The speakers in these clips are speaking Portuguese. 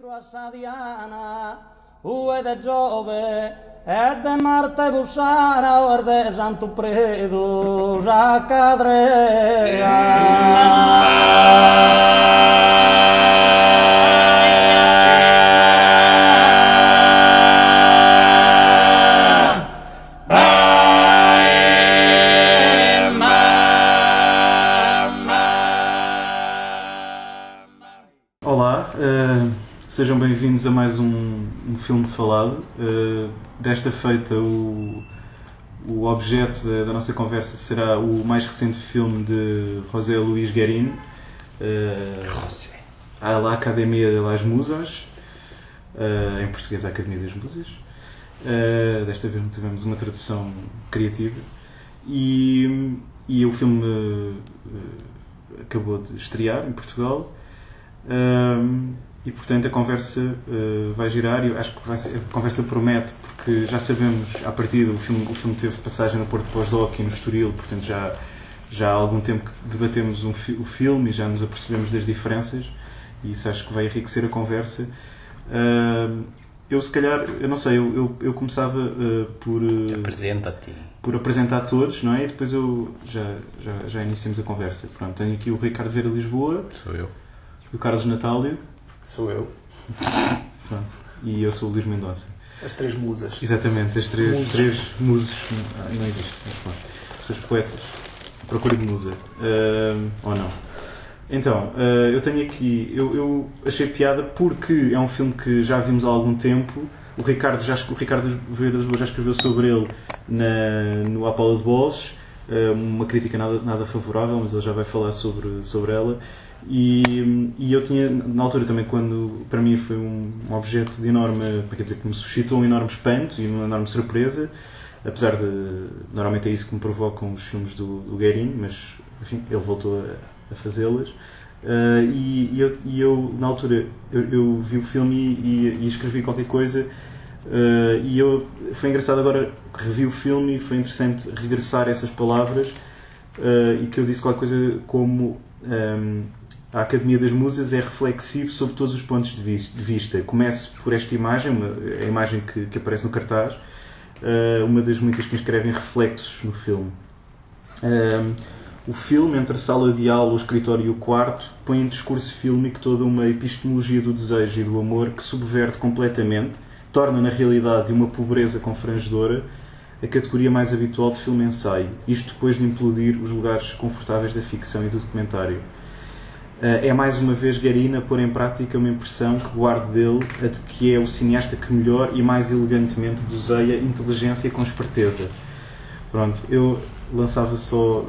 Dietro a Sadiana, ue de Giove, e de Marte Bussara, o de Santo Predo, já Olá, sejam bem-vindos a mais um filme falado. Desta feita, o objeto da nossa conversa será o mais recente filme de José Luís Guerin, a La Academia de las Musas, em português a Academia das Musas. Desta vez tivemos uma tradução criativa e o filme acabou de estrear em Portugal. E portanto a conversa vai girar, e eu acho que a conversa promete, porque já sabemos à partida, o filme teve passagem no Porto Pós-Doc e no Estoril, portanto já há algum tempo que debatemos o filme e já nos apercebemos das diferenças, e isso acho que vai enriquecer a conversa. Eu se calhar, eu não sei, eu começava por apresenta-te, por apresentar todos, não é? E depois eu já iniciamos a conversa. Pronto, tenho aqui o Ricardo Vera Lisboa. Sou eu. O Carlos Natálio. Sou eu. Pronto. E eu sou o Luís Mendonça. As três musas. Exatamente, as três musas. Não existe. As três poetas. Procura de musa. Ou não. Então, eu tenho aqui... Eu achei piada porque é um filme que já vimos há algum tempo. O Ricardo Vera Lisboa já escreveu sobre ele no Apollo de Bolsos. Uma crítica nada favorável, mas ele já vai falar sobre ela. E eu tinha, na altura também, quando para mim foi um objeto de enorme, quer dizer, que me suscitou um enorme espanto e uma enorme surpresa, apesar de, normalmente é isso que me provocam os filmes do Guerin, mas enfim, ele voltou a fazê-las. E eu na altura, eu vi o filme e escrevi qualquer coisa, foi engraçado agora, revi o filme e foi interessante regressar a essas palavras, e que eu disse qualquer coisa como... A Academia das Musas é reflexivo sobre todos os pontos de vista. Começo por esta imagem, a imagem que aparece no cartaz, uma das muitas que inscrevem reflexos no filme. O filme, entre a sala de aula, o escritório e o quarto, põe em discurso fílmico toda uma epistemologia do desejo e do amor que subverte completamente, torna na realidade uma pobreza confrangedora a categoria mais habitual de filme-ensaio, isto depois de implodir os lugares confortáveis da ficção e do documentário. É mais uma vez Guerin a pôr em prática uma impressão que guardo dele, a de que é o cineasta que melhor e mais elegantemente doseia inteligência com esperteza. Pronto, eu lançava só...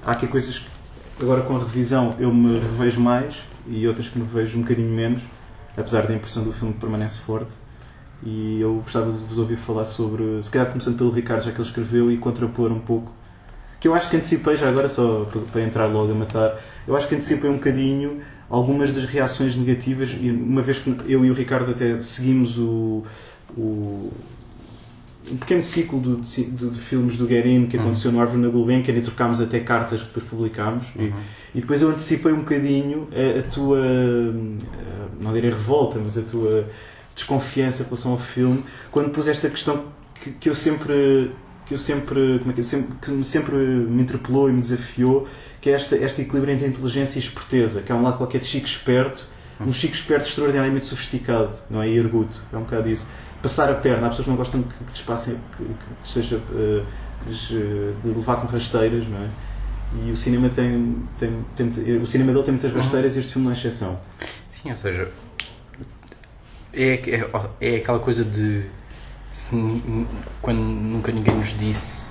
há aqui coisas que agora com a revisão eu me revejo mais e outras que me revejo um bocadinho menos, apesar da impressão do filme que permanece forte. E eu gostava de vos ouvir falar sobre, se calhar começando pelo Ricardo, já que ele escreveu, e contrapor um pouco, que eu acho que antecipei já agora, só para entrar logo a matar, eu acho que antecipei um bocadinho algumas das reações negativas, e uma vez que eu e o Ricardo até seguimos um pequeno ciclo de filmes do Guerin que aconteceu no Árvore na Gulbenkian, e trocámos até cartas que depois publicámos, e depois eu antecipei um bocadinho a tua, não direi revolta, mas a tua desconfiança em relação ao filme, quando pus esta questão que sempre me interpelou e me desafiou, que é este equilíbrio entre inteligência e esperteza, que é um lado qualquer de Chico Esperto, um Chico Esperto extraordinariamente sofisticado, não é? E erguto, é um bocado isso. Passar a perna, há pessoas que não gostam que seja de levar com rasteiras, não é? E o cinema o cinema dele tem muitas rasteiras e este filme não é exceção. Sim, ou seja, é aquela coisa de quando nunca ninguém nos disse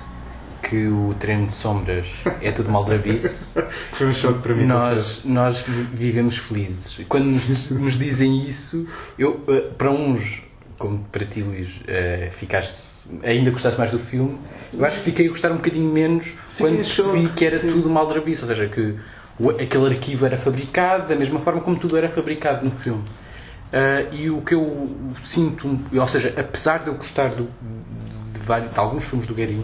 que o Treino de Sombras é tudo maldrabice. Foi um choque para mim. Nós vivemos felizes. Quando nos dizem isso, para uns, como para ti, Luís, ainda gostaste mais do filme, eu acho que fiquei a gostar um bocadinho menos quando percebi que era tudo maldrabice, ou seja, que aquele arquivo era fabricado da mesma forma como tudo era fabricado no filme. E o que eu sinto, ou seja, apesar de eu gostar de alguns filmes do Guerin,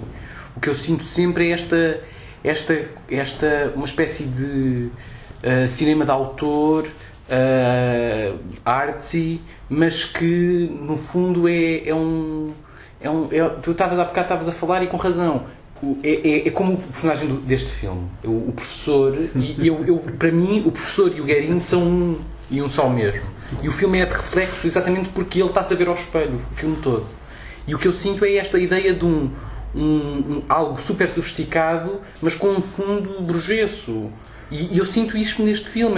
o que eu sinto sempre é uma espécie de cinema de autor artsy, mas que no fundo tu estavas há bocado estavas a falar e com razão. É como o personagem deste filme, o professor, e para mim o professor e o Guérin são um e um só mesmo. E o filme é de reflexo exatamente porque ele está-se a ver ao espelho, o filme todo. E o que eu sinto é esta ideia de algo super sofisticado, mas com um fundo burgueso. E eu sinto isto neste filme.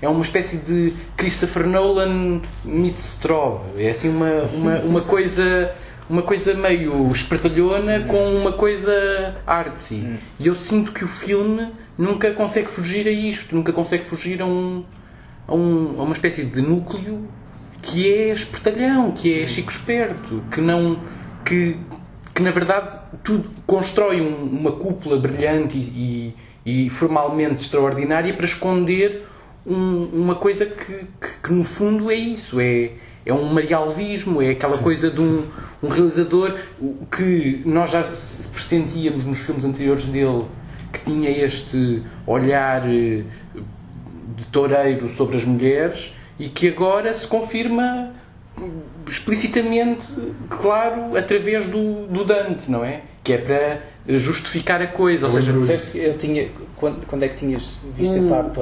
É uma espécie de Christopher Nolan meets Straub. É assim uma coisa meio espertalhona com uma coisa artsy. E eu sinto que o filme nunca consegue fugir a isto, nunca consegue fugir a uma espécie de núcleo que é espertalhão, que é Chico Esperto, que na verdade tudo constrói uma cúpula brilhante e formalmente extraordinária para esconder uma coisa que no fundo é isso, é um marialvismo, é aquela coisa de um realizador que nós já pressentíamos nos filmes anteriores dele, que tinha este olhar de toureiro sobre as mulheres e que agora se confirma explicitamente, claro, através do Dante, não é? Que é para justificar a coisa. Ou seja, disseste que ele tinha, quando é que tinhas visto esse arte?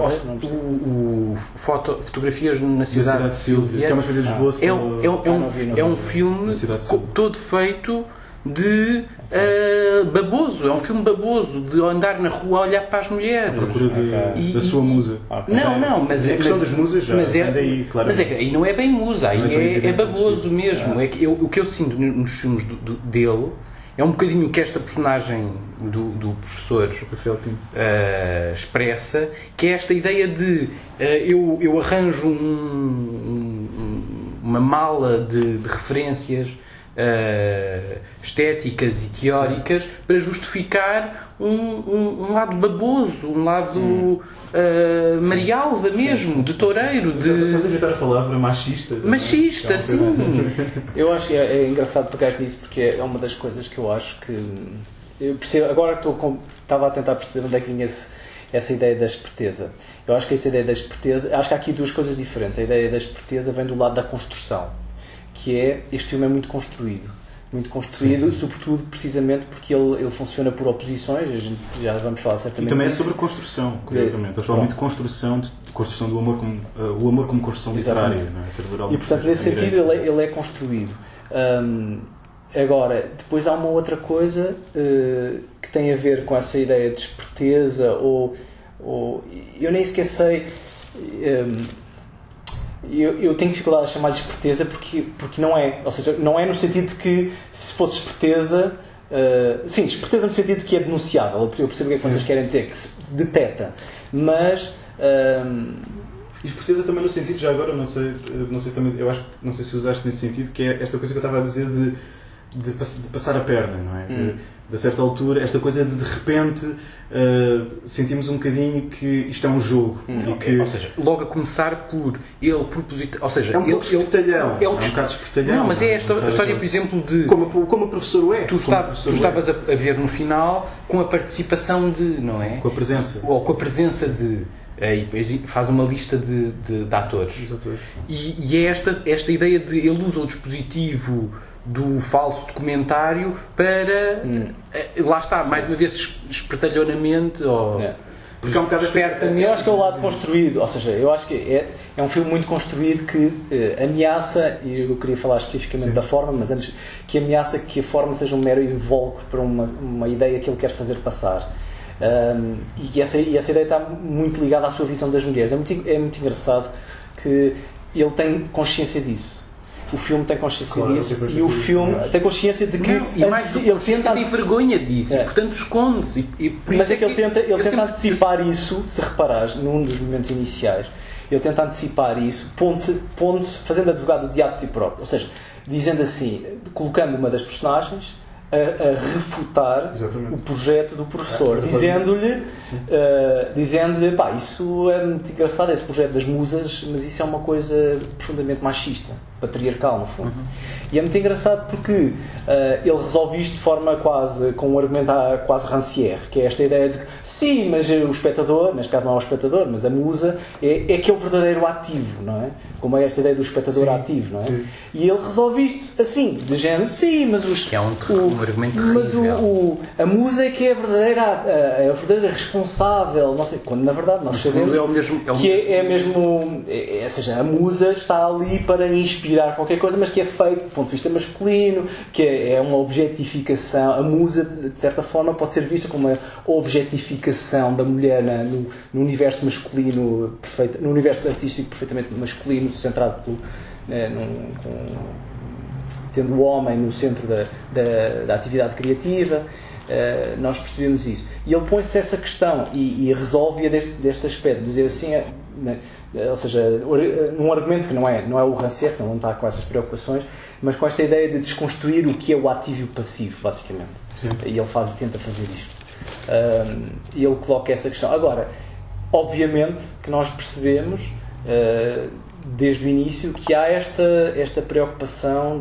Fotografias na cidade de Sílvia, que é uma espécie de esboço. É um filme todo feito de baboso. É um filme baboso, de andar na rua a olhar para as mulheres. À procura da sua musa. Não, mas a questão das musas já vem daí, claro. Mas aí não é bem musa, aí é baboso mesmo. É que o que eu sinto nos filmes dele é um bocadinho que esta personagem do professor expressa, que é esta ideia de eu arranjo uma mala de referências estéticas e teóricas para justificar um lado baboso, um lado marialva mesmo, de toureiro. Estás a evitar a palavra machista? Machista, sim. Eu acho que é engraçado pegar nisso porque é uma das coisas que eu acho que eu percebo, agora estava a tentar perceber onde é que vinha essa ideia da esperteza. Eu acho que essa ideia da esperteza, acho que há aqui duas coisas diferentes. A ideia da esperteza vem do lado da construção, que é, este filme é muito construído, sim. Sobretudo precisamente porque ele funciona por oposições, a gente já vamos falar certamente. E também é sobre construção, curiosamente. Eu falo muito de construção do amor como o amor como construção literária, não é? E portanto, nesse sentido, ele é construído. Agora, depois há uma outra coisa que tem a ver com essa ideia de esperteza, ou eu nem sequer sei. Eu tenho dificuldade a chamar de esperteza porque não é. Ou seja, não é no sentido de que se fosse esperteza... sim, esperteza no sentido de que é denunciável. Eu percebo o que é que vocês querem dizer, que se detecta. Mas... E esperteza também no sentido, já agora, não sei se também, eu acho, não sei se usaste nesse sentido, que é esta coisa que eu estava a dizer de passar a perna, não é? De certa altura, esta coisa de repente sentimos um bocadinho que isto é um jogo. E que... Ou seja, logo a começar por ele propositar. Ou seja, é um pouco espertalhão. É um bocado espertalhão. Não, mas é esta história, por exemplo, de. Como o professor é. Tu estavas a ver no final com a participação de. Não é? Com a presença. Ou com a presença de. E depois faz uma lista de atores. E é esta ideia de ele usa o dispositivo do falso documentário para lá está, mais uma vez espertalhonamente ou porque é um bocado espertamente. Eu acho que é o lado construído, ou seja, eu acho que é um filme muito construído que ameaça, e eu queria falar especificamente da forma, mas antes, que ameaça que a forma seja um mero invólucro para uma ideia que ele quer fazer passar. E essa ideia está muito ligada à sua visão das mulheres. É muito engraçado que ele tem consciência disso. O filme tem consciência disso e o filme tem consciência de que ele tem vergonha disso, portanto esconde-se. Mas é que ele tenta antecipar isso, se reparares, num dos momentos iniciais, ele tenta antecipar isso, fazendo advogado do diabo de si próprio, ou seja, dizendo assim, colocando uma das personagens a refutar o projeto do professor, dizendo-lhe pá, isso é muito engraçado, esse projeto das musas, mas isso é uma coisa profundamente machista. patriarcal, no fundo. E é muito engraçado porque ele resolve isto de forma quase, com um argumento quase rancière, que é esta ideia de que, sim, mas o espectador, neste caso não é o espectador, mas a musa, é que é o verdadeiro ativo, não é? Como é esta ideia do espectador ativo, não é? Sim. E ele resolve isto assim, de género, sim, mas Que é um argumento terrível. a musa é que é a verdadeira responsável, não sei, quando na verdade nós sabemos ou seja, a musa está ali para inspirar qualquer coisa, mas que é feito do ponto de vista masculino, que é uma objetificação. A musa, de certa forma, pode ser vista como uma objetificação da mulher no universo masculino, no universo artístico perfeitamente masculino, centrado tendo o homem no centro da atividade criativa. Nós percebemos isso. E ele põe-se essa questão e resolve-a deste aspecto, dizer assim, ou seja, num argumento que não é o Rancière, que não está com essas preocupações, mas com esta ideia de desconstruir o que é o ativo e o passivo, basicamente. Sim. E ele tenta fazer isto. E ele coloca essa questão. Agora, obviamente que nós percebemos desde o início que há esta preocupação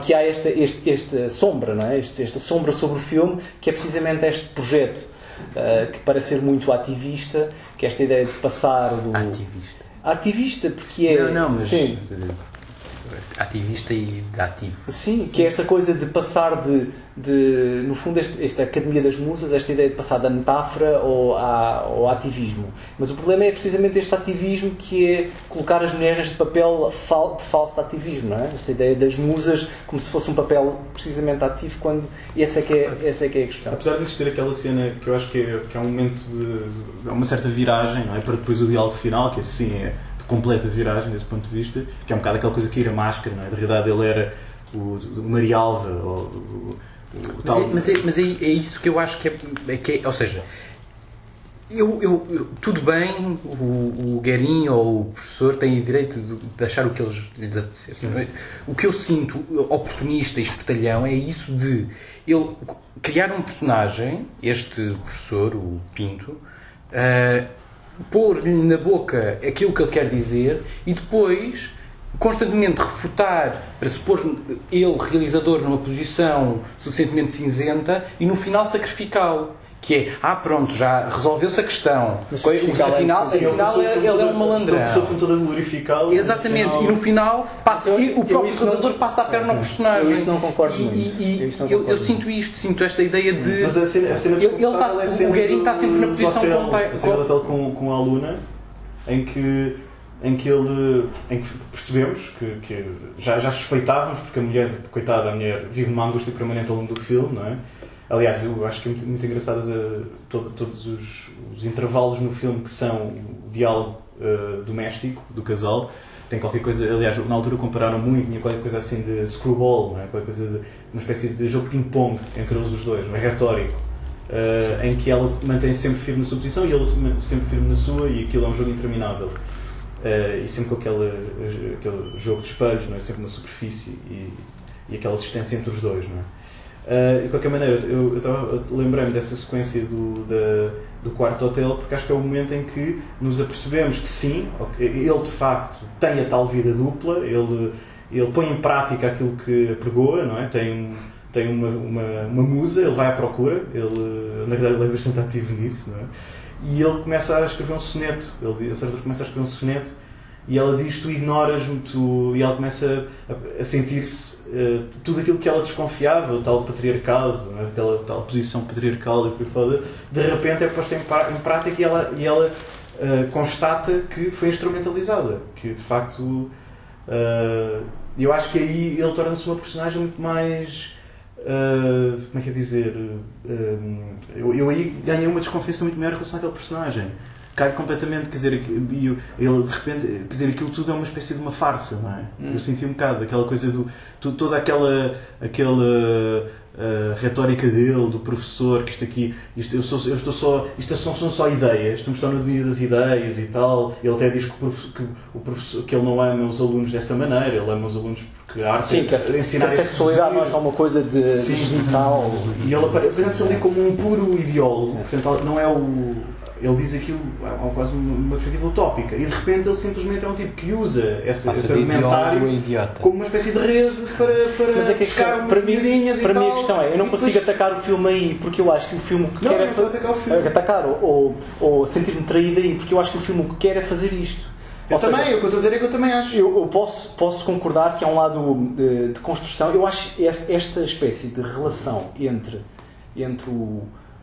que há esta sombra, não é? Esta sombra sobre o filme, que é precisamente este projeto que parece ser muito ativista, que é esta ideia de passar do... Ativista, porque é... Não, mas... Sim. Ativista e de ativo. Sim, que é esta coisa de passar no fundo, esta Academia das Musas, esta ideia de passar da metáfora ao ativismo. Mas o problema é precisamente este ativismo, que é colocar as mulheres neste papel de falso ativismo, não é? Esta ideia das musas como se fosse um papel precisamente ativo, quando essa é que é a questão. Apesar de existir aquela cena que eu acho que é um momento de uma certa viragem, não é? Para depois o diálogo final, que assim é completa viragem desse ponto de vista, que é um bocado aquela coisa que ir a máscara, não é? Na realidade ele era o Marialva, o tal... Mas é isso que eu acho que é ou seja, tudo bem, o Guérin ou o professor têm o direito de achar o que lhes apetecer. O que eu sinto oportunista e espertalhão é isso de ele criar um personagem, este professor, o Pinto, pôr-lhe na boca aquilo que ele quer dizer e depois constantemente refutar para se pôr ele, realizador, numa posição suficientemente cinzenta e no final sacrificá-lo. Que é, pronto, já resolveu-se a questão. Afinal ele é um malandrão. A pessoa foi toda glorificada. Exatamente, e no final o próprio realizador passa a perna ao personagem. Eu isso não concordo muito. Eu sinto esta ideia de... Mas a cena o Guérin está sempre na posição a cena do hotel com a aluna, em que percebemos que já suspeitávamos, porque a mulher, coitada, vive numa angústia permanente ao longo do filme, não é? Aliás, eu acho que é muito engraçadas todos os intervalos no filme que são o diálogo doméstico do casal. Tem qualquer coisa, aliás, na altura compararam muito, tinha qualquer coisa assim de screwball, não é? Qualquer coisa de uma espécie de jogo ping-pong entre eles os dois, não é? Retórico, em que ela mantém-se sempre firme na sua posição e ele sempre firme na sua, e aquilo é um jogo interminável. E sempre com aquele jogo de espelhos, não é? Sempre na superfície e aquela distância entre os dois, não é? De qualquer maneira, eu estava lembrando dessa sequência do quarto hotel, porque acho que é o momento em que nos apercebemos que sim, ele de facto tem a tal vida dupla, ele põe em prática aquilo que apregoa, não é? Tem uma musa, ele vai à procura, na verdade ele é bastante ativo nisso, não é? E ele começa a escrever um soneto, a certa começa a escrever um soneto, e ela diz: tu ignoras-me, e ela começa a sentir-se tudo aquilo que ela desconfiava, o tal patriarcado, não é? Aquela tal posição patriarcal e por aí fora, de repente é posta em prática, e ela constata que foi instrumentalizada, que de facto eu acho que aí ele torna-se uma personagem muito mais como é que é dizer, eu aí ganhei uma desconfiança muito maior em relação àquele personagem. Cai completamente, quer dizer, ele de repente, quer dizer, aquilo tudo é uma espécie de uma farsa, não é? Eu senti um bocado aquela coisa toda aquela retórica dele, do professor, que isto são só ideias, estamos só no domínio das ideias e tal. Ele até diz que o professor, que ele não ama os alunos dessa maneira, ele ama os alunos porque a arte é ensinar a sexualidade não é só uma coisa digital. E ele aparece ali como um puro ideólogo, portanto não é ele diz aquilo quase uma perspectiva utópica, e de repente ele simplesmente é um tipo que usa esse argumentário como uma espécie de rede para mas é que para mim a questão é, eu não consigo atacar o filme aí, porque eu acho que o filme que quer é atacar ou sentir-me traído aí, porque eu acho que o filme o que quer é fazer isto. O que eu estou a dizer é que eu também acho. Eu posso concordar que há um lado de construção. Eu acho esta espécie de relação entre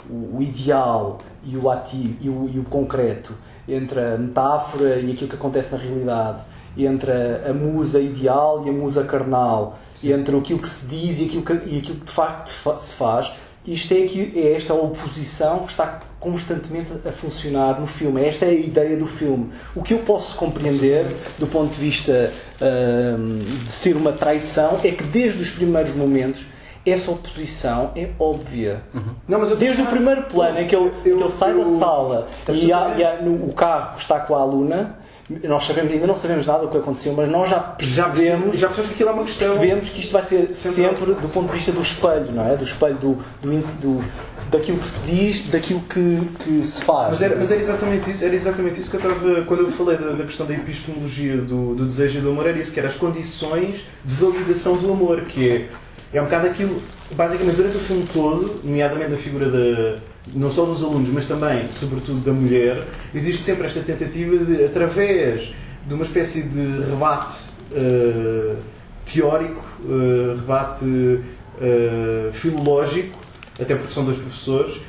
o ideal e o ativo e o concreto, entre a metáfora e aquilo que acontece na realidade, entre a musa ideal e a musa carnal, entre aquilo que se diz e aquilo que de facto se faz. Isto é esta oposição que está constantemente a funcionar no filme. Esta é a ideia do filme. O que eu posso compreender do ponto de vista de ser uma traição é que desde os primeiros momentos essa oposição é óbvia. Não, mas desde o primeiro plano em que ele sai da sala e o carro está com a aluna, nós ainda não sabemos nada do que aconteceu, mas nós já percebemos que aquilo é uma questão. Percebemos que isto vai ser sempre do ponto de vista do espelho, não é? Do espelho daquilo que se diz, daquilo que se faz. Mas era exatamente isso que eu estava, quando eu falei da questão da epistemologia do desejo e do amor, era isso, que eram as condições de validação do amor, que é um bocado aquilo, basicamente durante o filme todo, nomeadamente da figura não só dos alunos, mas também, sobretudo, da mulher, existe sempre esta tentativa de, através de uma espécie de rebate teórico, rebate filológico, até porque são dois professores,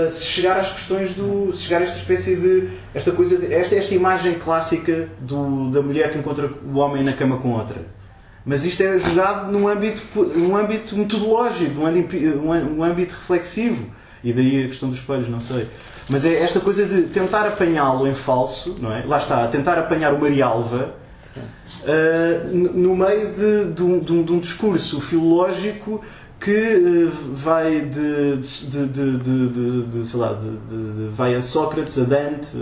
se chegar às questões se chegar a esta espécie de esta imagem clássica da mulher que encontra o homem na cama com outra. Mas isto é jogado num âmbito metodológico, num âmbito reflexivo. E daí a questão dos espelhos, não sei. Mas é esta coisa de tentar apanhá-lo em falso, não é? Lá está, tentar apanhar o Marialva no meio de um discurso filológico que vai vai a Sócrates, a Dante.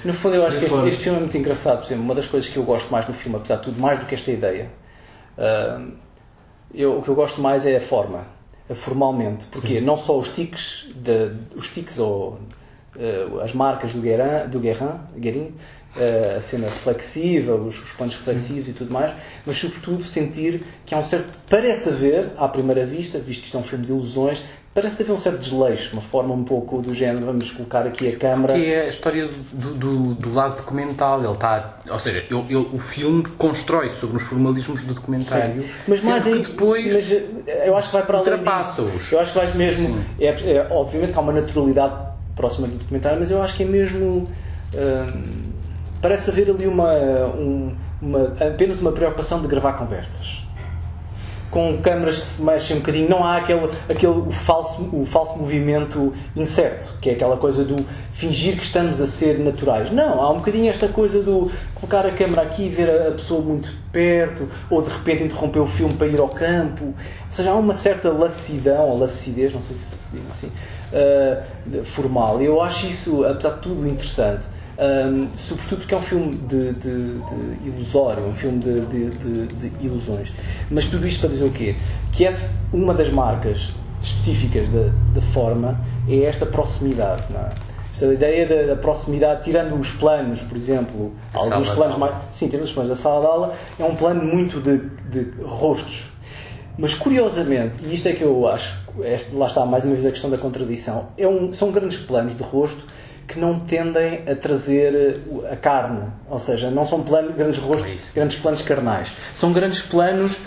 No fundo, eu acho que este filme é muito engraçado. Por exemplo, uma das coisas que eu gosto mais do filme, apesar de tudo, mais do que esta ideia, o que eu gosto mais é a forma. Formalmente, porque não só os tiques ou as marcas do Guérin, a cena reflexiva, os planos reflexivos e tudo mais, mas sobretudo sentir que há um certo, parece haver, à primeira vista, visto que isto é um filme de ilusões, parece haver um certo desleixo, uma forma um pouco do género, vamos colocar aqui a câmara. Que é a história do lado documental, ele está, ou seja, o filme constrói sobre os formalismos do documentário. Sim. Mas mais aí, depois eu acho que vai para além disso. Eu acho que vais mesmo, obviamente que há uma naturalidade próxima do documentário, mas eu acho que é mesmo, parece haver ali apenas uma preocupação de gravar conversas. Com câmaras que se mexem um bocadinho, não há aquele falso movimento incerto, que é aquela coisa do fingir que estamos a ser naturais. Não, há um bocadinho esta coisa do colocar a câmera aqui e ver a pessoa muito perto, ou de repente interromper o filme para ir ao campo. Ou seja, há uma certa lassidão, ou lacidez, não sei se se diz assim, formal. E eu acho isso, apesar de tudo, interessante. Sobretudo porque é um filme de ilusório, um filme de ilusões. Mas tudo isto para dizer o quê? Que uma das marcas específicas da forma é esta proximidade, não é? Esta ideia da proximidade, tirando os planos, por exemplo, alguns planos mais... Sim, tirando os planos da sala de aula, é um plano muito de rostos. Mas curiosamente, e isto é que eu acho, lá está mais uma vez a questão da contradição, são grandes planos de rosto que não tendem a trazer a carne, ou seja, não são grandes rostos, grandes planos carnais, são grandes planos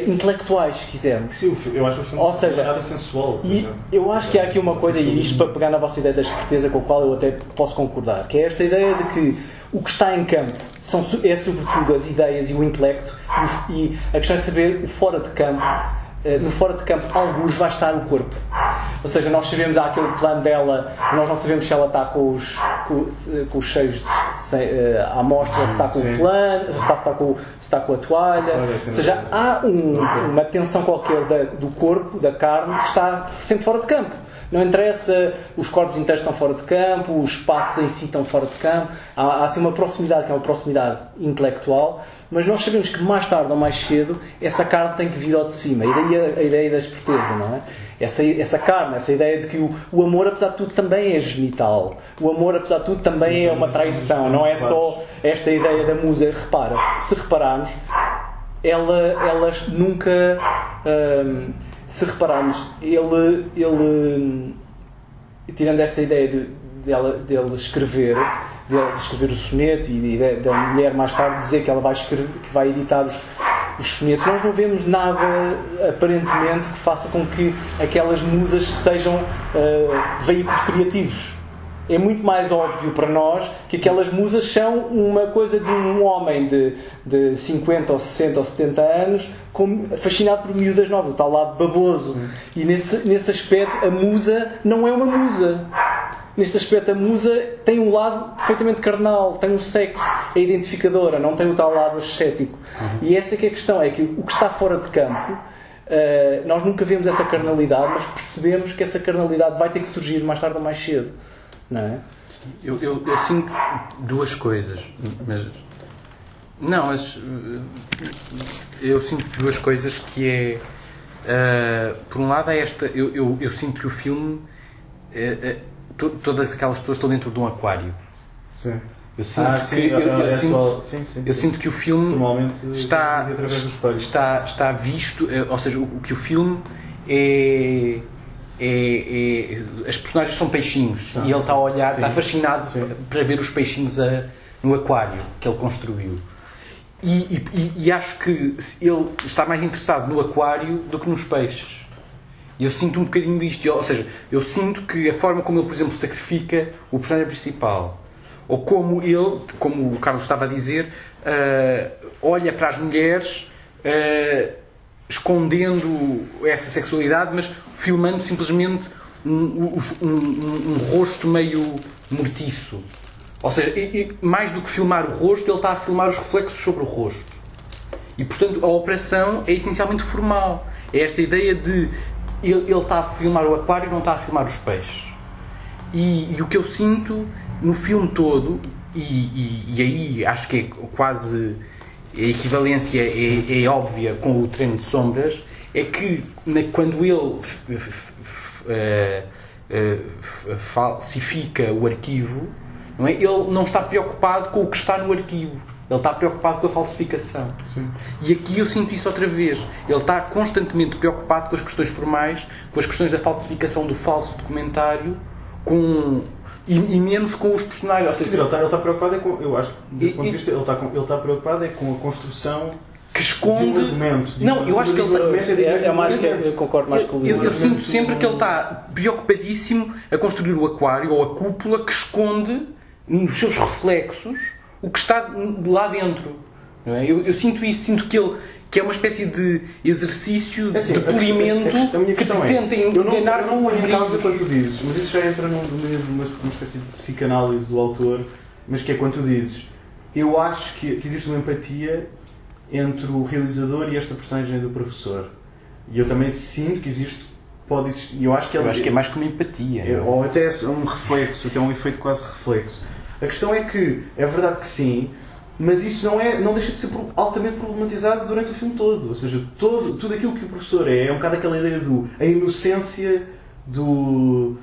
intelectuais, se quisermos. Sim, eu acho o filme nada sensual. E eu acho que há aqui uma coisa, e isto para pegar na vossa ideia da esperteza, com a qual eu até posso concordar, que é esta ideia de que o que está em campo é sobretudo as ideias e o intelecto, e a questão é saber o fora de campo. No fora de campo, alguns vai estar o corpo. Ou seja, nós sabemos, há aquele plano dela, nós não sabemos se ela está com os seios à mostra, se está com o plano, se está com a toalha. Ou seja, há uma tensão qualquer do corpo, da carne, que está sempre fora de campo. Não interessa, os corpos inteiros estão fora de campo, os espaços em si estão fora de campo. Há assim uma proximidade, que é uma proximidade intelectual, mas nós sabemos que mais tarde ou mais cedo essa carne tem que vir ao de cima. E daí a ideia da esperteza, não é? Essa carne reparar nessa ideia de que o amor, apesar de tudo, também é genital. O amor, apesar de tudo, também é uma traição. Não é só esta ideia da musa. Repara, se repararmos, ela nunca... se repararmos, ele tirando esta ideia dele escrever o soneto e da mulher mais tarde dizer que ela que vai editar os sonetos, nós não vemos nada aparentemente que faça com que aquelas musas sejam veículos criativos. É muito mais óbvio para nós que aquelas musas são uma coisa de um homem de 50 ou 60 ou 70 anos fascinado por miúdas novas, o tal lado baboso. Sim. E nesse aspecto a musa não é uma musa. Neste aspecto a musa tem um lado perfeitamente carnal, tem um sexo, é identificadora, não tem o tal lado ascético. E essa é que é a questão, é que o que está fora de campo, nós nunca vemos essa carnalidade, mas percebemos que essa carnalidade vai ter que surgir mais tarde ou mais cedo. Não é? Eu sinto duas coisas, mas eu sinto duas coisas que é por um lado é esta, eu sinto que o filme todas aquelas pessoas estão dentro de um aquário. Sim. Eu sinto que o filme está visto, ou seja, o que o filme as personagens são peixinhos e ele está a olhar, está fascinado para ver os peixinhos no aquário que ele construiu. E acho que ele está mais interessado no aquário do que nos peixes. E eu sinto um bocadinho isto, ou seja, eu sinto que a forma como ele, por exemplo, sacrifica o personagem principal, ou como ele, como o Carlos estava a dizer, olha para as mulheres escondendo essa sexualidade, mas filmando simplesmente um rosto meio mortiço. Ou seja, mais do que filmar o rosto, ele está a filmar os reflexos sobre o rosto. E, portanto, a operação é essencialmente formal. É esta ideia de ele está a filmar o aquário e não está a filmar os peixes. E o que eu sinto no filme todo, e aí acho que é quase... a equivalência é óbvia com o Treino de Sombras, é que quando ele falsifica o arquivo, não é? Ele não está preocupado com o que está no arquivo, ele está preocupado com a falsificação. Sim. E aqui eu sinto isso outra vez, ele está constantemente preocupado com as questões formais, com as questões da falsificação do falso documentário, e menos com os personagens. Ou seja, ele está preocupado com, eu acho, desse ponto de vista, ele está preocupado com a construção que esconde de um argumento. Eu acho que ele mais que eu concordo mais com o Luís. Eu sinto sempre que ele está preocupadíssimo a construir o aquário ou a cúpula que esconde nos seus reflexos o que está lá dentro. Não é? Eu sinto isso, sinto que é uma espécie de exercício de polimento que te tenta enganar com os brilhos. Quando tu dizes, mas isso já entra numa espécie de psicanálise do autor, mas que é quando tu dizes, eu acho que existe uma empatia entre o realizador e esta personagem do professor. E eu também sinto que pode existir, eu acho que é mais que uma empatia. Ou até um reflexo, até um efeito quase reflexo. A questão é que, é verdade que sim, mas isso não deixa de ser altamente problematizado durante o filme todo. Ou seja, tudo aquilo que o professor é um bocado aquela ideia a inocência do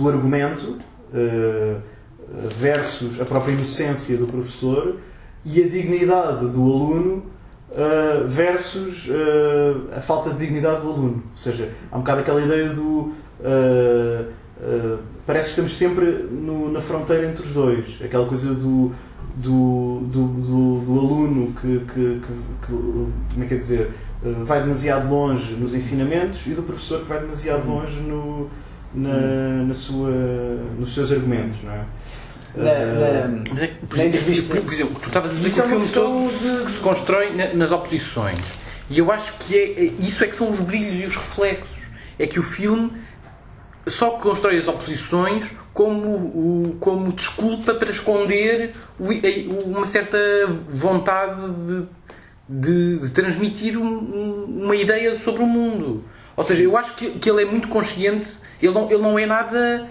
argumento versus a própria inocência do professor e a dignidade do aluno versus a falta de dignidade do aluno. Ou seja, há um bocado aquela ideia parece que estamos sempre na fronteira entre os dois. Aquela coisa do aluno que como é que é dizer, vai demasiado longe nos ensinamentos e do professor que vai demasiado longe nos seus argumentos, não é? Por exemplo, tu estavas a dizer que o filme todo se constrói nas oposições. E eu acho que isso é que são os brilhos e os reflexos. É que o filme só constrói as oposições como desculpa para esconder uma certa vontade de transmitir uma ideia sobre o mundo. Ou seja, eu acho que ele é muito consciente, ele não é nada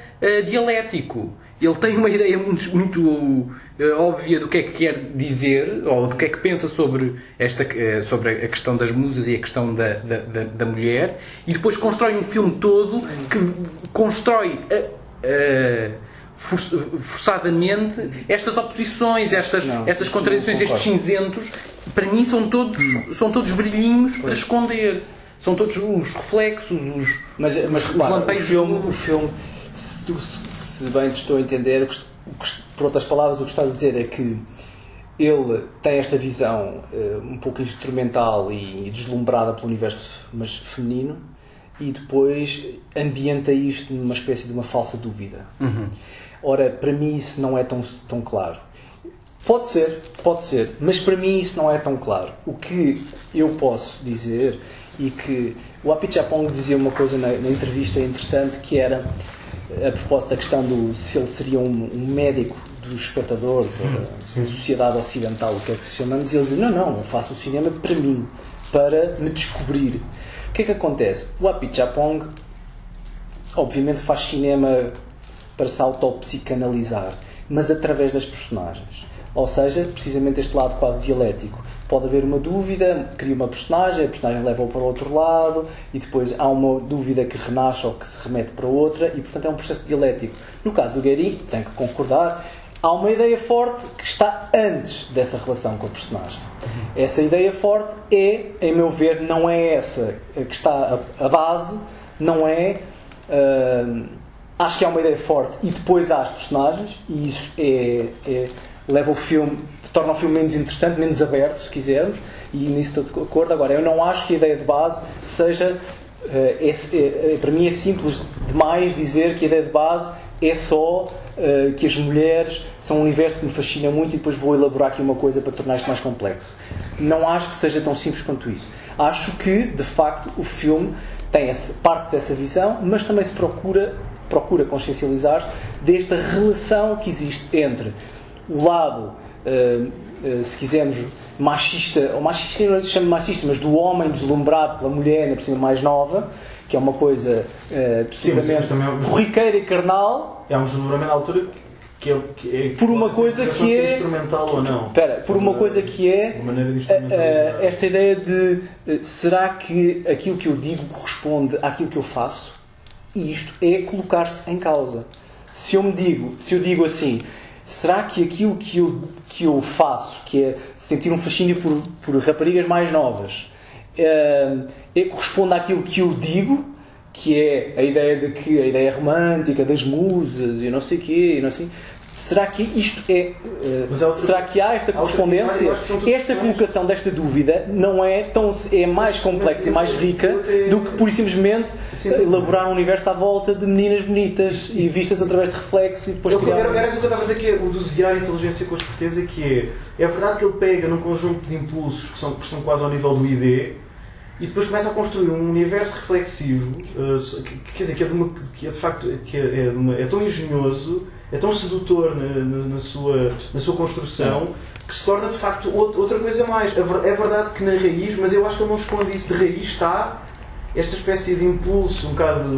dialético. ele tem uma ideia muito óbvia do que é que quer dizer, ou do que é que pensa sobre sobre a questão das musas e a questão da mulher, e depois constrói um filme todo que constrói forçadamente estas oposições, estas contradições, estes cinzentos. Para mim são todos brilhinhos para esconder. São todos os reflexos, mas repara, o filme, se bem te estou a entender, por outras palavras, o que estás a dizer é que ele tem esta visão um pouco instrumental e deslumbrada pelo universo mas feminino, e depois ambienta isto numa espécie de uma falsa dúvida. Ora, para mim isso não é tão claro. Pode ser, mas para mim isso não é tão claro. O que eu posso dizer, e que o Apichatpong dizia uma coisa na entrevista interessante, que era a propósito da questão se ele seria um médico dos espectadores, ou da sociedade ocidental, o que é que se chamamos, e ele dizia, não, eu faço o cinema para mim, para me descobrir. O que é que acontece? O Apichatpong obviamente faz cinema para se autopsicanalizar, mas através das personagens. Ou seja, precisamente este lado quase dialético. Pode haver uma dúvida, cria uma personagem, a personagem leva-o para o outro lado, e depois há uma dúvida que renasce ou que se remete para outra, e portanto é um processo dialético. No caso do Guéry, tenho que concordar, há uma ideia forte que está antes dessa relação com a personagem. Essa ideia forte é, em meu ver, não é essa que está a base, não é... acho que há uma ideia forte e depois há as personagens, e isso leva o filme, torna o filme menos interessante, menos aberto, se quisermos, e nisso estou de acordo. Agora, eu não acho que a ideia de base seja... para mim é simples demais dizer que a ideia de base é só que as mulheres são um universo que me fascina muito e depois vou elaborar aqui uma coisa para tornar isto mais complexo. Não acho que seja tão simples quanto isso. Acho que, de facto, o filme tem parte dessa visão, mas também se procura consciencializar-se desta relação que existe entre o lado, se quisermos, machista, ou machista não se chama machista, mas do homem deslumbrado pela mulher, ainda por cima mais nova, que é uma coisa possivelmente corriqueira e carnal. É um deslumbramento à altura que é por uma coisa que é instrumental ou não. Por uma coisa que é esta ideia de será que aquilo que eu digo corresponde àquilo que eu faço? E isto é colocar-se em causa. Se eu digo assim, será que aquilo que eu faço, que é sentir um fascínio por raparigas mais novas, corresponde àquilo que eu digo, que é a ideia romântica das musas e não sei o quê, e não sei. Será que isto será que há esta correspondência? Esta colocação desta dúvida não é mais complexa e mais rica do que pura e simplesmente elaborar um universo à volta de meninas bonitas e vistas através de reflexo e depois criar... Era aquilo que eu estava a dizer, que é o dosear a inteligência com a esperteza, que é verdade que ele pega num conjunto de impulsos que são quase ao nível do ID, e depois começa a construir um universo reflexivo, quer dizer, que é de facto é tão engenhoso, é tão sedutor na sua construção, que se torna de facto outra coisa mais. É verdade que na raiz, mas eu acho que ele não esconde isso. De raiz está esta espécie de impulso um bocado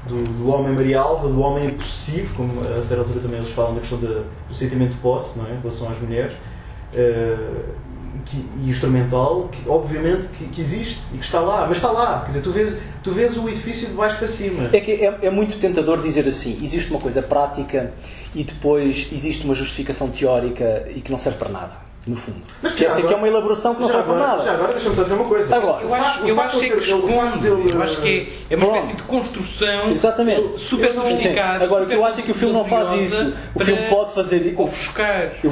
do homem marialva, do homem possessivo, como a certa altura também eles falam da questão do sentimento de posse, não é? Em relação às mulheres. E o instrumental, que obviamente que existe e que está lá, mas está lá, quer dizer, tu vês o edifício de baixo para cima. É muito tentador dizer assim, existe uma coisa prática e depois existe uma justificação teórica e que não serve para nada, no fundo. Mas esta aqui é uma elaboração que não serve para nada. Já agora deixa-me só dizer uma coisa. Agora, eu acho que é uma espécie de construção super sofisticada. Agora, o que eu acho é que o filme não faz isso. O filme pode fazer... ofuscar. O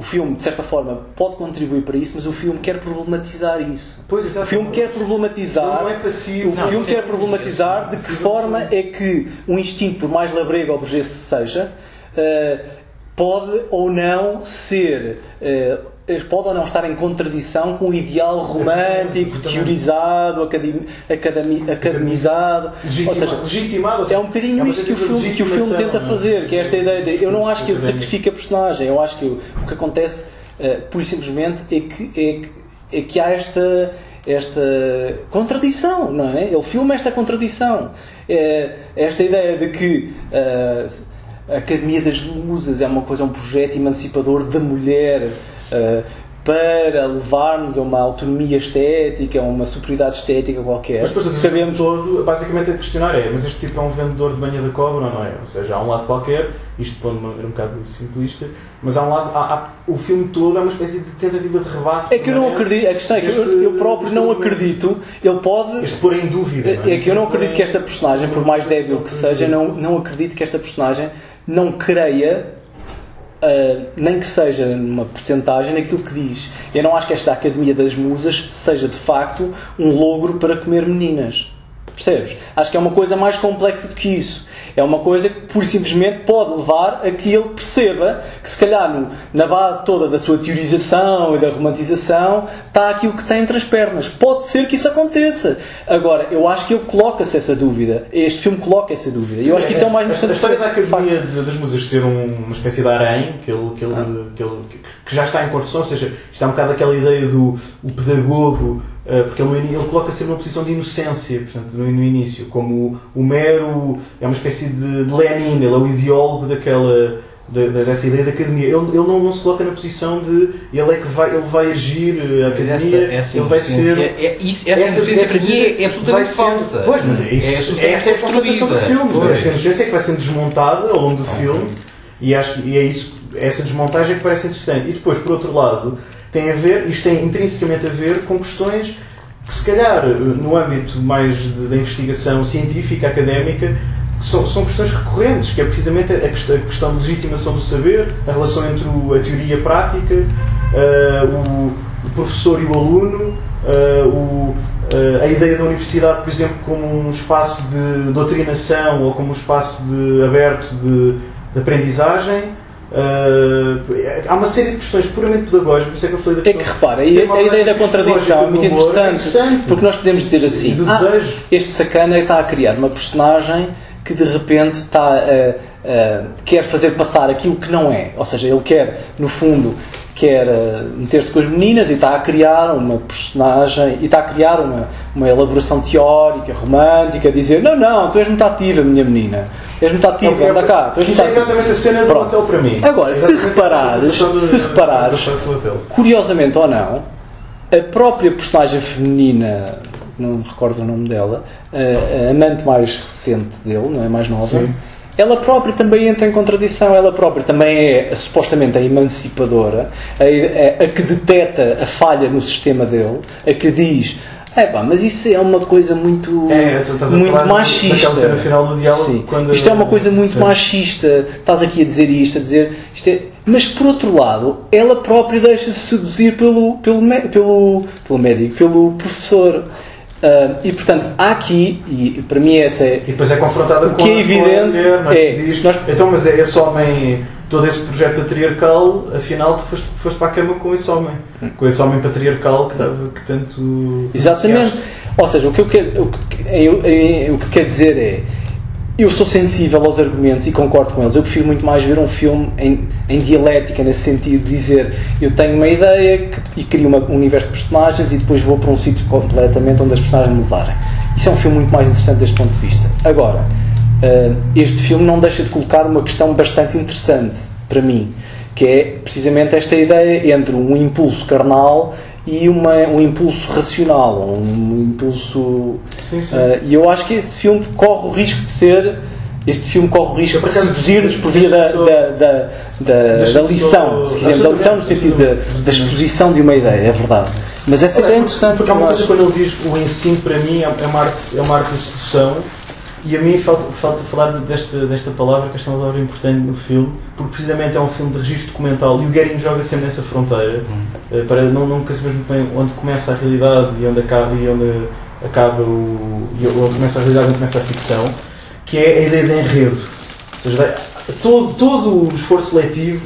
filme, de certa forma, pode contribuir para isso, mas o filme quer problematizar isso. O filme quer problematizar... Não é passivo. O filme quer problematizar de que forma é que um instinto, por mais labrego ou burguês seja, pode ou não ser... pode ou não estar em contradição com o ideal romântico, teorizado, academizado. Ou seja, legitimado. É um bocadinho isso que o filme tenta fazer, que é esta ideia de... Eu não acho que ele sacrifica a personagem, eu acho que o que acontece, pura e simplesmente, é que é que há esta contradição, não é? Ele filma esta contradição. Esta ideia de que a Academia das Musas é uma coisa, um projeto emancipador da mulher para levar-nos a uma autonomia estética, a uma superioridade estética qualquer. Mas depois sabemos todo, basicamente a questionar mas este tipo é um vendedor de banha da cobra ou não é? Ou seja, há um lado qualquer, isto pode ser um bocado simplista, mas há um lado, o filme todo é uma espécie de tentativa de rebate. É que eu não acredito, a questão é que eu próprio não acredito, ele pode... Este pôr em dúvida. É que eu não acredito que esta personagem, por mais débil que seja, não acredito que esta personagem não creia, nem que seja numa percentagem, naquilo que diz. Eu não acho que esta Academia das Musas seja de facto um logro para comer meninas. Percebes? Acho que é uma coisa mais complexa do que isso. É uma coisa que, pura e simplesmente, pode levar a que ele perceba que, se calhar, na base toda da sua teorização e da romantização, está aquilo que tem entre as pernas. Pode ser que isso aconteça. Agora, eu acho que ele coloca-se essa dúvida. Este filme coloca essa dúvida. E eu acho que isso é o mais interessante. A história da Academia das Musas ser uma espécie de harém, que já está em construção, ou seja, está um bocado aquela ideia do pedagogo, porque ele coloca sempre numa posição de inocência, portanto, no início, como o mero, é uma espécie de Lenin, ele é o ideólogo dessa ideia da academia. Ele não se coloca na posição de ele vai agir a academia, ele vai ser... Essa inocência para mim é absolutamente falsa. Pois, mas essa é a construção do filme. Essa inocência é que vai sendo desmontada ao longo do filme, e é isso, essa desmontagem que parece interessante. E depois, por outro lado, isto tem intrinsecamente a ver com questões que, se calhar, no âmbito mais da investigação científica, académica, são questões recorrentes, que é precisamente a questão de legitimação do saber, a relação entre a teoria e a prática, o professor e o aluno, a ideia da universidade, por exemplo, como um espaço de doutrinação ou como um espaço aberto de aprendizagem. Há uma série de questões puramente pedagógicas, por isso é que eu falei da questão. É que repara, a ideia da contradição é muito interessante, porque nós podemos dizer assim: este sacana está a criar uma personagem que de repente quer fazer passar aquilo que não é, ou seja, ele quer, no fundo, meter-se com as meninas e está a criar uma personagem e está a criar uma elaboração teórica, romântica, a dizer: não, tu és muito ativa, minha menina, és muito ativa, anda cá, tu és muito ativa. Isso é exatamente a cena do hotel para mim. Agora, se reparares, curiosamente ou não, a própria personagem feminina, não me recordo o nome dela, a amante mais recente dele, não é, mais nova. Sim. Ela própria também entra em contradição, ela própria também é supostamente a emancipadora, a que deteta a falha no sistema dele, a que diz: mas isso é uma coisa muito machista. Cena final do diálogo, isto é uma coisa muito machista, estás aqui a dizer isto, isto é... Mas por outro lado, ela própria deixa-se seduzir pelo médico, pelo professor. E portanto há aqui, e para mim essa é, e depois é confrontada com que é evidente diz, então, mas esse homem, todo esse projeto patriarcal, afinal tu foste para a cama com esse homem patriarcal que tanto exatamente, ou seja, o que eu quero dizer é: eu sou sensível aos argumentos e concordo com eles. Eu prefiro muito mais ver um filme em dialética, nesse sentido de dizer: eu tenho uma ideia e crio um universo de personagens e depois vou para um sítio completamente onde as personagens me levarem. Isso é um filme muito mais interessante deste ponto de vista. Agora, este filme não deixa de colocar uma questão bastante interessante para mim, que é precisamente esta ideia entre um impulso carnal e um impulso racional, um impulso... Sim. E eu acho que esse filme corre o risco de ser... Este filme corre o risco de seduzir-nos por via da lição, se quisermos, da lição no sentido da exposição de uma ideia, é verdade. Mas essa é interessante. Porque há uma coisa, quando ele diz o ensino, para mim, é uma arte de sedução. E a mim falta falar desta palavra, que esta é uma palavra importante no filme, porque precisamente é um filme de registro documental e o Guérin joga sempre nessa fronteira, para nunca sabemos muito bem onde começa a realidade e onde acaba onde começa a realidade e onde começa a ficção, que é a ideia de enredo. Ou seja, todo o esforço seletivo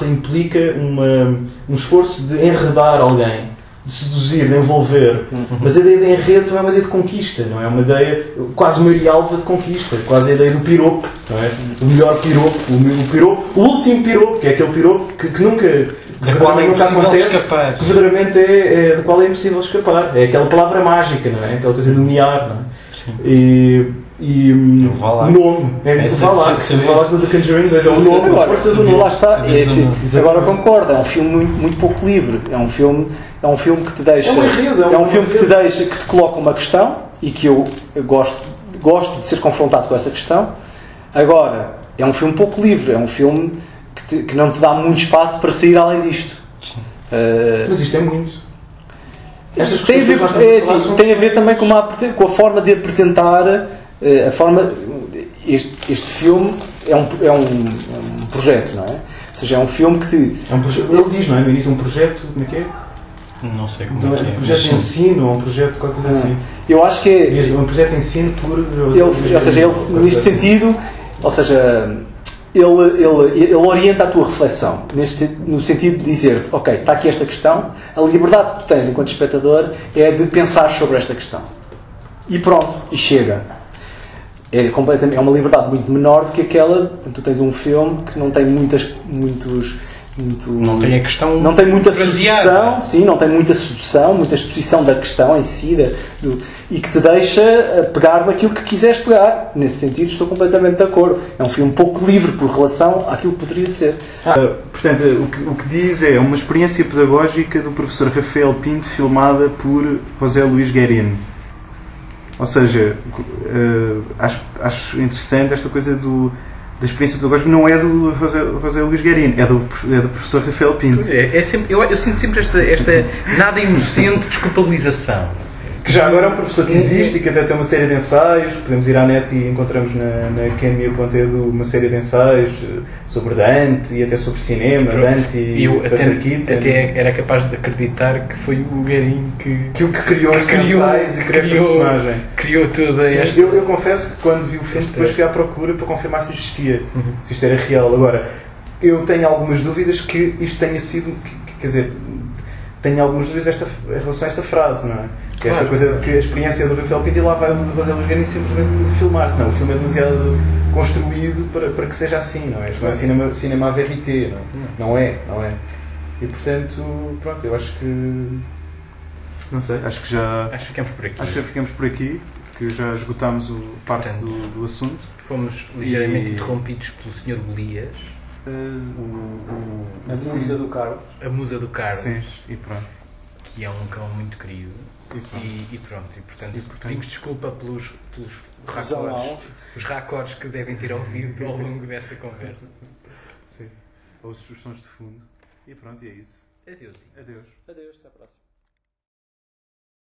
implica um esforço de enredar alguém, de seduzir, de envolver. Mas a ideia de enredo é uma ideia de conquista, não é? Uma ideia, quase uma rialva de conquista, quase a ideia do piropo, não é? O melhor piropo, o piropo, o último piropo, que é aquele piropo que nunca, nunca acontece, que verdadeiramente é do qual é impossível escapar. É aquela palavra mágica, não é? Aquela coisa do linear, não é? E o nome, vá lá do Conjuring 2, é o nome, a força do nome. Lá está, agora concordo, é um filme muito pouco livre, é um filme que te deixa, que te coloca uma questão e que eu gosto de ser confrontado com essa questão. Agora, é um filme pouco livre, é um filme que não te dá muito espaço para sair além disto. Mas isto é muito. Tem a ver também com a forma de apresentar. Este filme é um projeto, não é? Ou seja, é um filme que te... Ele diz, não é? No início, um projeto, como é que é? Não sei como é que é. Um projeto de ensino, ou um projeto qualquer coisa assim. Eu acho que é... Um projeto de ensino por... Ou seja, ele neste sentido, ou seja, ele orienta a tua reflexão, no sentido de dizer-te, ok, está aqui esta questão, a liberdade que tu tens enquanto espectador é de pensar sobre esta questão. E pronto, e chega. É uma liberdade muito menor do que aquela quando tu tens um filme que não tem não tem a questão, não tem muita sedução, sim, não tem muita sedução, muita exposição da questão em si, e que te deixa pegar naquilo que quiseres pegar. Nesse sentido estou completamente de acordo. É um filme pouco livre por relação àquilo que poderia ser. Portanto, o que diz é uma experiência pedagógica do professor Rafael Pinto filmada por José Luís Guerin. Ou seja, acho interessante esta coisa da experiência pedagógica. Não é do José Luís Guerin, é do professor Rafael Pinto. Eu sinto sempre esta nada inocente desculpabilização. Que já agora é um professor que existe e que até tem uma série de ensaios. Podemos ir à net e encontramos na Cameo.edu uma série de ensaios sobre Dante e até sobre cinema, Dante e Buster Keaton. Até era capaz de acreditar que foi o Guerin que o que criou os ensaios e criou a personagem. Criou tudo. Eu confesso que quando vi o filme depois fui à procura para confirmar se existia, se isto era real. Agora, eu tenho algumas dúvidas que isto tenha sido, quer dizer, tenho algumas dúvidas em relação a esta frase, não é? Que é esta coisa de que a experiência do Rafael Pinto e lá vai o José Luís Guerin simplesmente filmar, senão o filme é demasiado construído para que seja assim, não é? Isto não é cinema à vérité, não é? E portanto, pronto, eu acho que... Não sei, acho que ficamos por aqui. Acho que já ficamos por aqui, que já esgotámos parte do assunto. Fomos ligeiramente interrompidos pelo Sr. Golias. A musa do Carlos. A musa do Carlos. Sim, e pronto. Que é um cão muito querido. E portanto, pedimos desculpa pelos raccords que devem ter ouvido ao longo desta conversa. Sim. Ou os sons de fundo. E pronto, e é isso. Adeus. Adeus. Adeus, até à próxima.